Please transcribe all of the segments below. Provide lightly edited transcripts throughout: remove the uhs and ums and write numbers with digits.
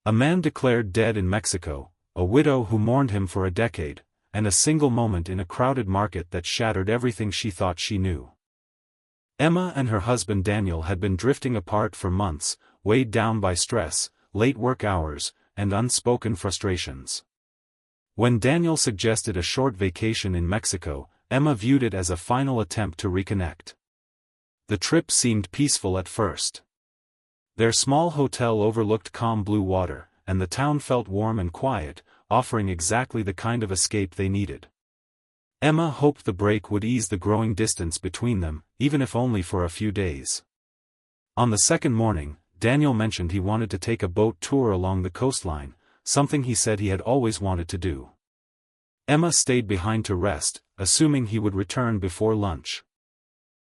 A man declared dead in Mexico, a widow who mourned him for a decade, and a single moment in a crowded market that shattered everything she thought she knew. Emma and her husband Daniel had been drifting apart for months, weighed down by stress, late work hours, and unspoken frustrations. When Daniel suggested a short vacation in Mexico, Emma viewed it as a final attempt to reconnect. The trip seemed peaceful at first. Their small hotel overlooked calm blue water, and the town felt warm and quiet, offering exactly the kind of escape they needed. Emma hoped the break would ease the growing distance between them, even if only for a few days. On the second morning, Daniel mentioned he wanted to take a boat tour along the coastline, something he said he had always wanted to do. Emma stayed behind to rest, assuming he would return before lunch.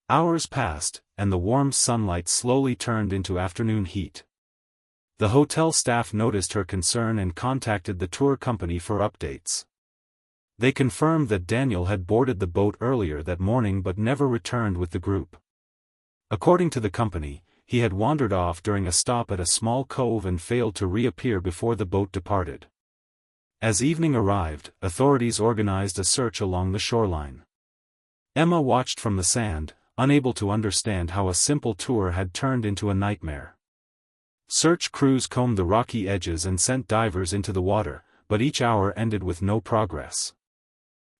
Hours passed, and the warm sunlight slowly turned into afternoon heat. The hotel staff noticed her concern and contacted the tour company for updates. They confirmed that Daniel had boarded the boat earlier that morning but never returned with the group. According to the company, he had wandered off during a stop at a small cove and failed to reappear before the boat departed. As evening arrived, authorities organized a search along the shoreline. Emma watched from the sand, unable to understand how a simple tour had turned into a nightmare. Search crews combed the rocky edges and sent divers into the water, but each hour ended with no progress.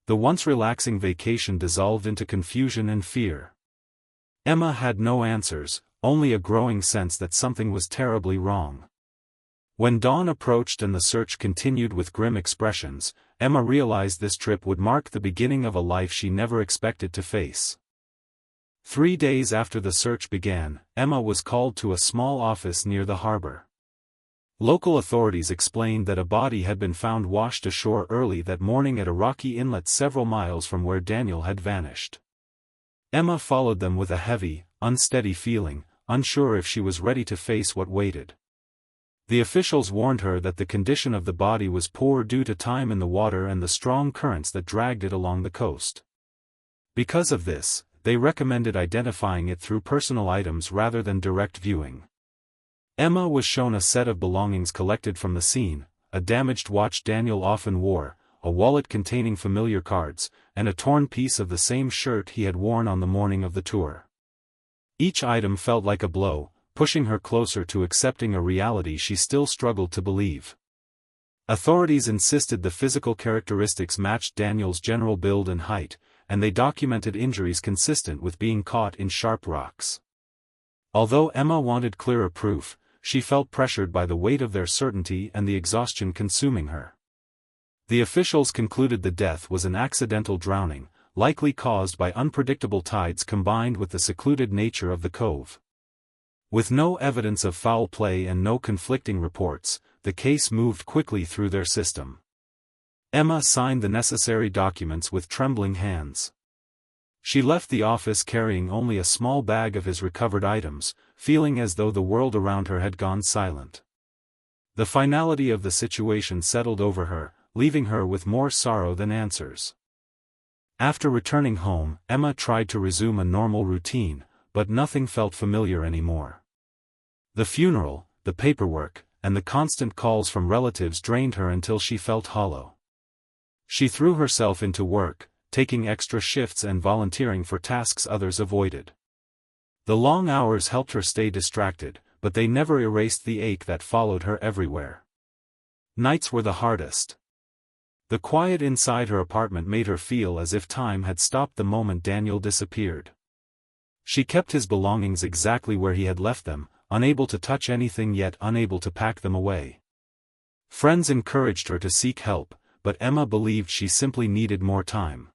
The once relaxing vacation dissolved into confusion and fear. Emma had no answers, only a growing sense that something was terribly wrong. When dawn approached and the search continued with grim expressions, Emma realized this trip would mark the beginning of a life she never expected to face. 3 days after the search began, Emma was called to a small office near the harbor. Local authorities explained that a body had been found washed ashore early that morning at a rocky inlet several miles from where Daniel had vanished. Emma followed them with a heavy, unsteady feeling, unsure if she was ready to face what waited. The officials warned her that the condition of the body was poor due to time in the water and the strong currents that dragged it along the coast. Because of this, they recommended identifying it through personal items rather than direct viewing. Emma was shown a set of belongings collected from the scene, a damaged watch Daniel often wore, a wallet containing familiar cards, and a torn piece of the same shirt he had worn on the morning of the tour. Each item felt like a blow, pushing her closer to accepting a reality she still struggled to believe. Authorities insisted the physical characteristics matched Daniel's general build and height, and they documented injuries consistent with being caught in sharp rocks. Although Emma wanted clearer proof, she felt pressured by the weight of their certainty and the exhaustion consuming her. The officials concluded the death was an accidental drowning, likely caused by unpredictable tides combined with the secluded nature of the cove. With no evidence of foul play and no conflicting reports, the case moved quickly through their system. Emma signed the necessary documents with trembling hands. She left the office carrying only a small bag of his recovered items, feeling as though the world around her had gone silent. The finality of the situation settled over her, leaving her with more sorrow than answers. After returning home, Emma tried to resume a normal routine, but nothing felt familiar anymore. The funeral, the paperwork, and the constant calls from relatives drained her until she felt hollow. She threw herself into work, taking extra shifts and volunteering for tasks others avoided. The long hours helped her stay distracted, but they never erased the ache that followed her everywhere. Nights were the hardest. The quiet inside her apartment made her feel as if time had stopped the moment Daniel disappeared. She kept his belongings exactly where he had left them, unable to touch anything yet unable to pack them away. Friends encouraged her to seek help, but Emma believed she simply needed more time.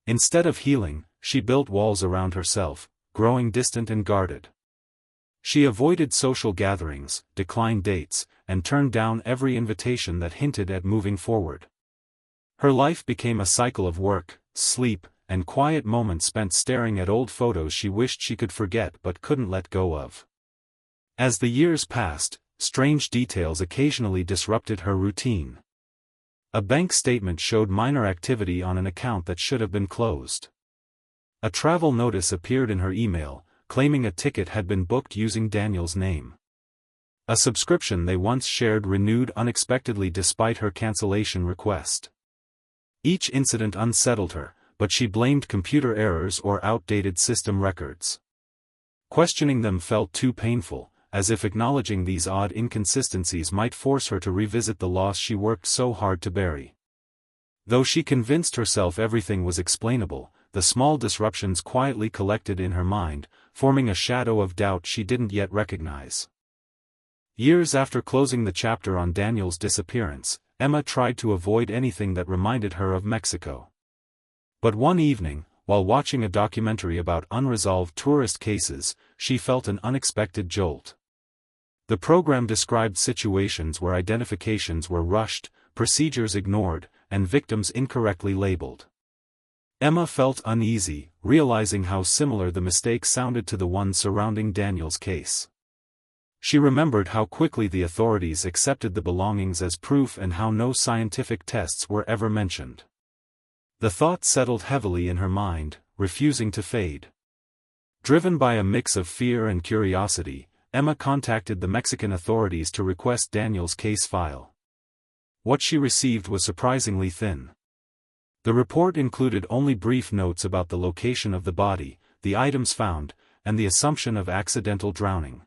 Instead of healing, she built walls around herself, growing distant and guarded. She avoided social gatherings, declined dates, and turned down every invitation that hinted at moving forward. Her life became a cycle of work, sleep, and quiet moments spent staring at old photos she wished she could forget but couldn't let go of. As the years passed, strange details occasionally disrupted her routine. A bank statement showed minor activity on an account that should have been closed. A travel notice appeared in her email, claiming a ticket had been booked using Daniel's name. A subscription they once shared renewed unexpectedly despite her cancellation request. Each incident unsettled her, but she blamed computer errors or outdated system records. Questioning them felt too painful, as if acknowledging these odd inconsistencies might force her to revisit the loss she worked so hard to bury. Though she convinced herself everything was explainable, the small disruptions quietly collected in her mind, forming a shadow of doubt she didn't yet recognize. Years after closing the chapter on Daniel's disappearance, Emma tried to avoid anything that reminded her of Mexico. But one evening, while watching a documentary about unresolved tourist cases, she felt an unexpected jolt. The program described situations where identifications were rushed, procedures ignored, and victims incorrectly labeled. Emma felt uneasy, realizing how similar the mistakes sounded to the ones surrounding Daniel's case. She remembered how quickly the authorities accepted the belongings as proof and how no scientific tests were ever mentioned. The thought settled heavily in her mind, refusing to fade. Driven by a mix of fear and curiosity, Emma contacted the Mexican authorities to request Daniel's case file. What she received was surprisingly thin. The report included only brief notes about the location of the body, the items found, and the assumption of accidental drowning.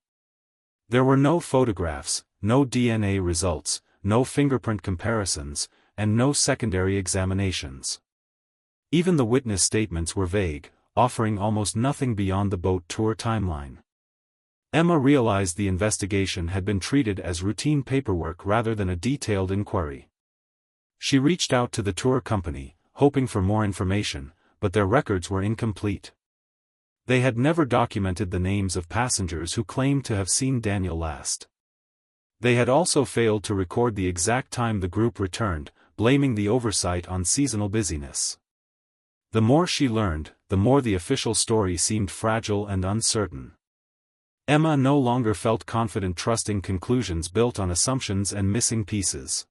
There were no photographs, no DNA results, no fingerprint comparisons, and no secondary examinations. Even the witness statements were vague, offering almost nothing beyond the boat tour timeline. Emma realized the investigation had been treated as routine paperwork rather than a detailed inquiry. She reached out to the tour company, hoping for more information, but their records were incomplete. They had never documented the names of passengers who claimed to have seen Daniel last. They had also failed to record the exact time the group returned, blaming the oversight on seasonal busyness. The more she learned, the more the official story seemed fragile and uncertain. Emma no longer felt confident trusting conclusions built on assumptions and missing pieces.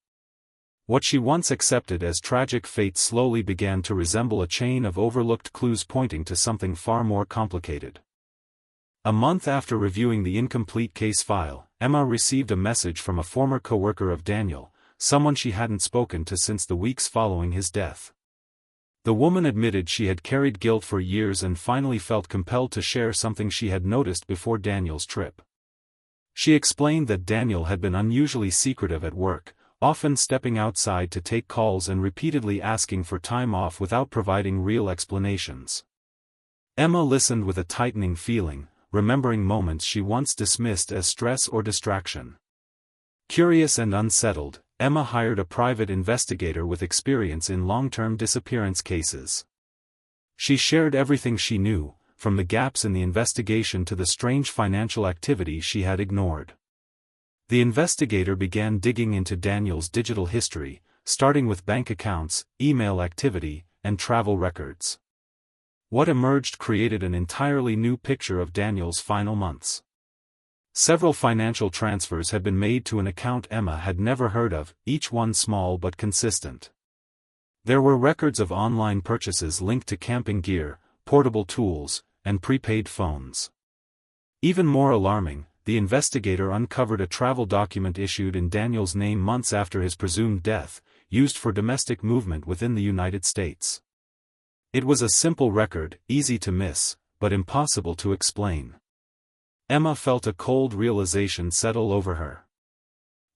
What she once accepted as tragic fate slowly began to resemble a chain of overlooked clues pointing to something far more complicated. A month after reviewing the incomplete case file, Emma received a message from a former coworker of Daniel, someone she hadn't spoken to since the weeks following his death. The woman admitted she had carried guilt for years and finally felt compelled to share something she had noticed before Daniel's trip. She explained that Daniel had been unusually secretive at work, often stepping outside to take calls and repeatedly asking for time off without providing real explanations. Emma listened with a tightening feeling, remembering moments she once dismissed as stress or distraction. Curious and unsettled, Emma hired a private investigator with experience in long-term disappearance cases. She shared everything she knew, from the gaps in the investigation to the strange financial activity she had ignored. The investigator began digging into Daniel's digital history, starting with bank accounts, email activity, and travel records. What emerged created an entirely new picture of Daniel's final months. Several financial transfers had been made to an account Emma had never heard of, each one small but consistent. There were records of online purchases linked to camping gear, portable tools, and prepaid phones. Even more alarming, the investigator uncovered a travel document issued in Daniel's name months after his presumed death, used for domestic movement within the United States. It was a simple record, easy to miss, but impossible to explain. Emma felt a cold realization settle over her.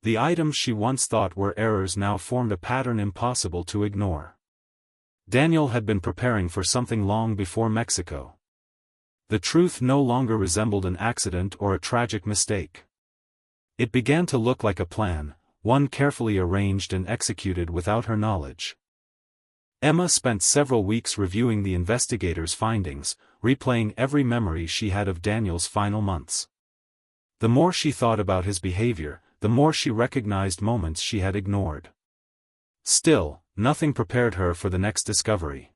The items she once thought were errors now formed a pattern impossible to ignore. Daniel had been preparing for something long before Mexico. The truth no longer resembled an accident or a tragic mistake. It began to look like a plan, one carefully arranged and executed without her knowledge. Emma spent several weeks reviewing the investigator's findings, replaying every memory she had of Daniel's final months. The more she thought about his behavior, the more she recognized moments she had ignored. Still, nothing prepared her for the next discovery.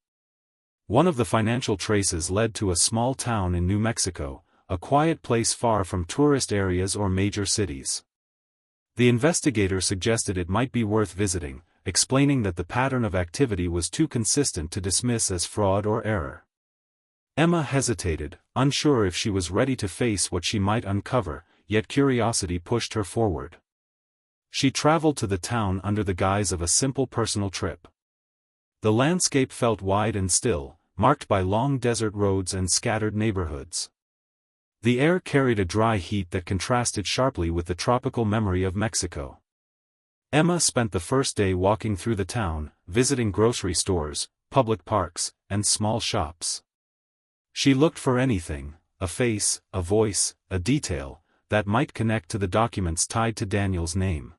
One of the financial traces led to a small town in New Mexico, a quiet place far from tourist areas or major cities. The investigator suggested it might be worth visiting, explaining that the pattern of activity was too consistent to dismiss as fraud or error. Emma hesitated, unsure if she was ready to face what she might uncover, yet curiosity pushed her forward. She traveled to the town under the guise of a simple personal trip. The landscape felt wide and still, marked by long desert roads and scattered neighborhoods. The air carried a dry heat that contrasted sharply with the tropical memory of Mexico. Emma spent the first day walking through the town, visiting grocery stores, public parks, and small shops. She looked for anything, a face, a voice, a detail, that might connect to the documents tied to Daniel's name.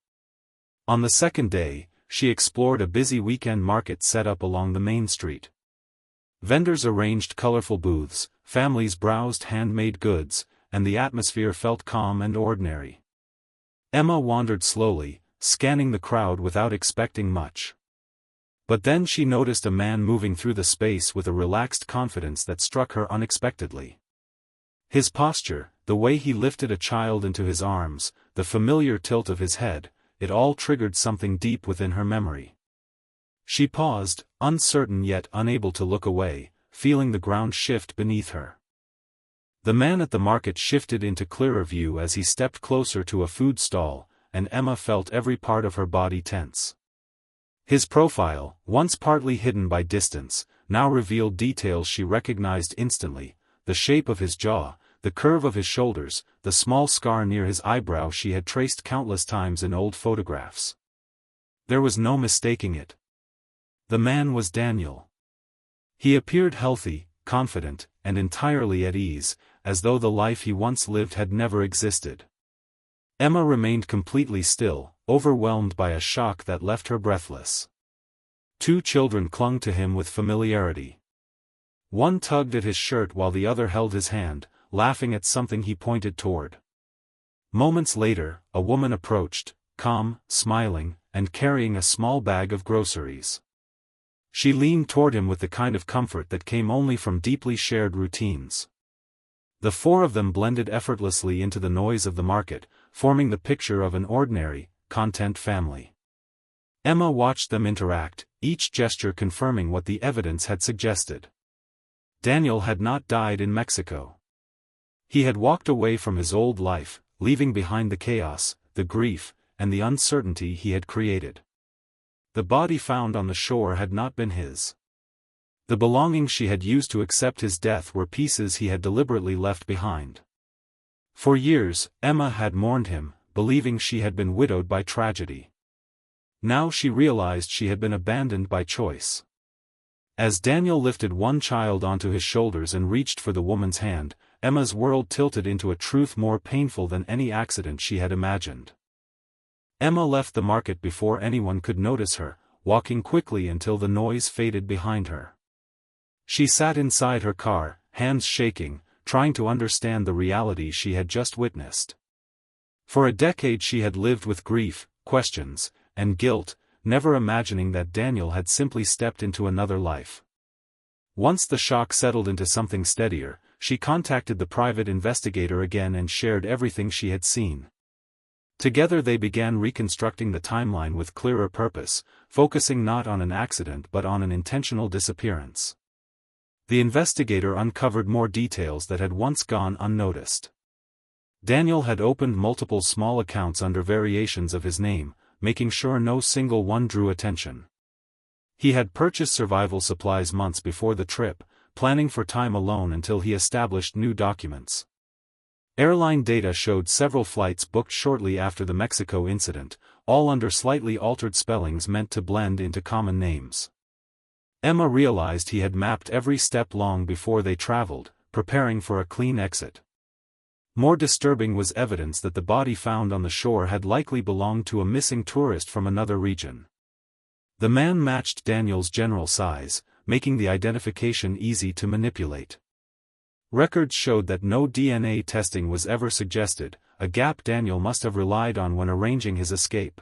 On the second day, she explored a busy weekend market set up along the main street. Vendors arranged colorful booths, families browsed handmade goods, and the atmosphere felt calm and ordinary. Emma wandered slowly, scanning the crowd without expecting much. But then she noticed a man moving through the space with a relaxed confidence that struck her unexpectedly. His posture, the way he lifted a child into his arms, the familiar tilt of his head, it all triggered something deep within her memory. She paused, uncertain yet unable to look away, feeling the ground shift beneath her. The man at the market shifted into clearer view as he stepped closer to a food stall, and Emma felt every part of her body tense. His profile, once partly hidden by distance, now revealed details she recognized instantly: the shape of his jaw, the curve of his shoulders, the small scar near his eyebrow she had traced countless times in old photographs. There was no mistaking it. The man was Daniel. He appeared healthy, confident, and entirely at ease, as though the life he once lived had never existed. Emma remained completely still, overwhelmed by a shock that left her breathless. Two children clung to him with familiarity. One tugged at his shirt while the other held his hand, laughing at something he pointed toward. Moments later, a woman approached, calm, smiling, and carrying a small bag of groceries. She leaned toward him with the kind of comfort that came only from deeply shared routines. The four of them blended effortlessly into the noise of the market, forming the picture of an ordinary, content family. Emma watched them interact, each gesture confirming what the evidence had suggested. Daniel had not died in Mexico. He had walked away from his old life, leaving behind the chaos, the grief, and the uncertainty he had created. The body found on the shore had not been his. The belongings she had used to accept his death were pieces he had deliberately left behind. For years, Emma had mourned him, believing she had been widowed by tragedy. Now she realized she had been abandoned by choice. As Daniel lifted one child onto his shoulders and reached for the woman's hand, Emma's world tilted into a truth more painful than any accident she had imagined. Emma left the market before anyone could notice her, walking quickly until the noise faded behind her. She sat inside her car, hands shaking, trying to understand the reality she had just witnessed. For a decade she had lived with grief, questions, and guilt, never imagining that Daniel had simply stepped into another life. Once the shock settled into something steadier, she contacted the private investigator again and shared everything she had seen. Together they began reconstructing the timeline with clearer purpose, focusing not on an accident but on an intentional disappearance. The investigator uncovered more details that had once gone unnoticed. Daniel had opened multiple small accounts under variations of his name, making sure no single one drew attention. He had purchased survival supplies months before the trip, planning for time alone until he established new documents. Airline data showed several flights booked shortly after the Mexico incident, all under slightly altered spellings meant to blend into common names. Emma realized he had mapped every step long before they traveled, preparing for a clean exit. More disturbing was evidence that the body found on the shore had likely belonged to a missing tourist from another region. The man matched Daniel's general size, making the identification easy to manipulate. Records showed that no DNA testing was ever suggested, a gap Daniel must have relied on when arranging his escape.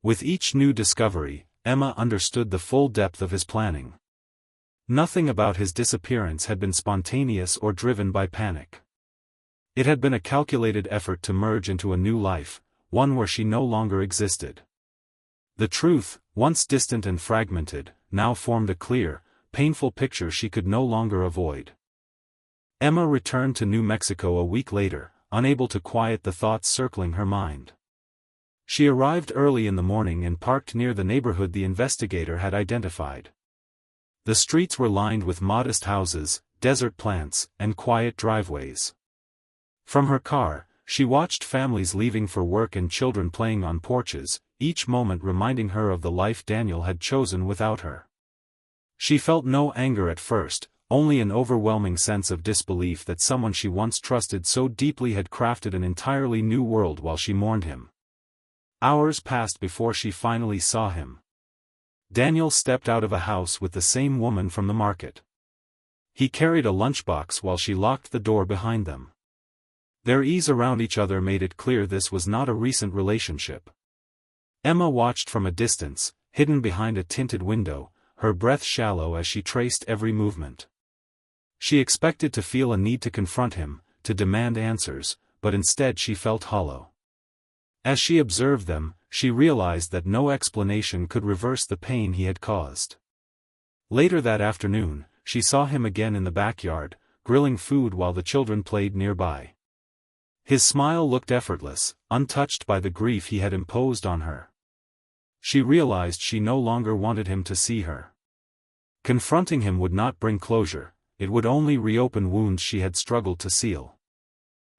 With each new discovery, Emma understood the full depth of his planning. Nothing about his disappearance had been spontaneous or driven by panic. It had been a calculated effort to merge into a new life, one where she no longer existed. The truth, once distant and fragmented, now formed a clear, painful picture she could no longer avoid. Emma returned to New Mexico a week later, unable to quiet the thoughts circling her mind. She arrived early in the morning and parked near the neighborhood the investigator had identified. The streets were lined with modest houses, desert plants, and quiet driveways. From her car, she watched families leaving for work and children playing on porches, each moment reminding her of the life Daniel had chosen without her. She felt no anger at first, only an overwhelming sense of disbelief that someone she once trusted so deeply had crafted an entirely new world while she mourned him. Hours passed before she finally saw him. Daniel stepped out of a house with the same woman from the market. He carried a lunchbox while she locked the door behind them. Their ease around each other made it clear this was not a recent relationship. Emma watched from a distance, hidden behind a tinted window, her breath shallow as she traced every movement. She expected to feel a need to confront him, to demand answers, but instead she felt hollow. As she observed them, she realized that no explanation could reverse the pain he had caused. Later that afternoon, she saw him again in the backyard, grilling food while the children played nearby. His smile looked effortless, untouched by the grief he had imposed on her. She realized she no longer wanted him to see her. Confronting him would not bring closure, it would only reopen wounds she had struggled to seal.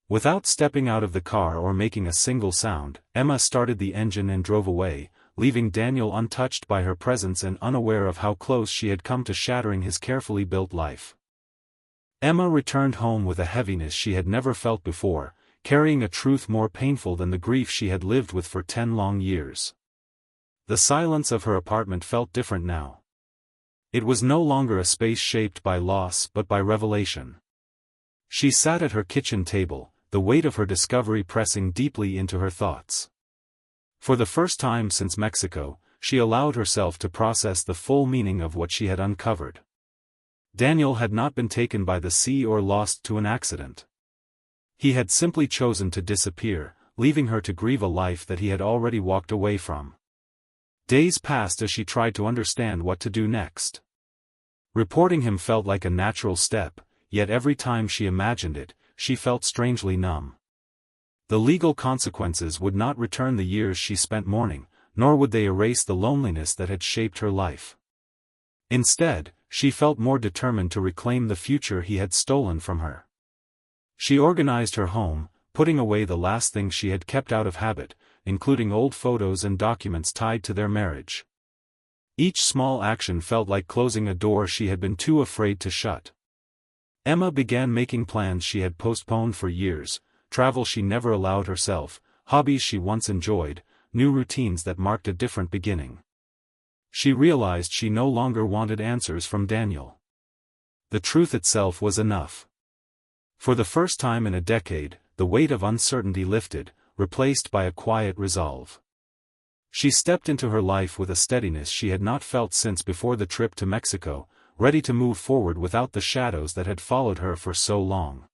Without stepping out of the car or making a single sound, Emma started the engine and drove away, leaving Daniel untouched by her presence and unaware of how close she had come to shattering his carefully built life. Emma returned home with a heaviness she had never felt before, carrying a truth more painful than the grief she had lived with for 10 long years. The silence of her apartment felt different now. It was no longer a space shaped by loss but by revelation. She sat at her kitchen table, the weight of her discovery pressing deeply into her thoughts. For the first time since Mexico, she allowed herself to process the full meaning of what she had uncovered. Daniel had not been taken by the sea or lost to an accident. He had simply chosen to disappear, leaving her to grieve a life that he had already walked away from. Days passed as she tried to understand what to do next. Reporting him felt like a natural step, yet every time she imagined it, she felt strangely numb. The legal consequences would not return the years she spent mourning, nor would they erase the loneliness that had shaped her life. Instead, she felt more determined to reclaim the future he had stolen from her. She organized her home, putting away the last things she had kept out of habit, including old photos and documents tied to their marriage. Each small action felt like closing a door she had been too afraid to shut. Emma began making plans she had postponed for years, travel she never allowed herself, hobbies she once enjoyed, new routines that marked a different beginning. She realized she no longer wanted answers from Daniel. The truth itself was enough. For the first time in a decade, the weight of uncertainty lifted, replaced by a quiet resolve. She stepped into her life with a steadiness she had not felt since before the trip to Mexico, ready to move forward without the shadows that had followed her for so long.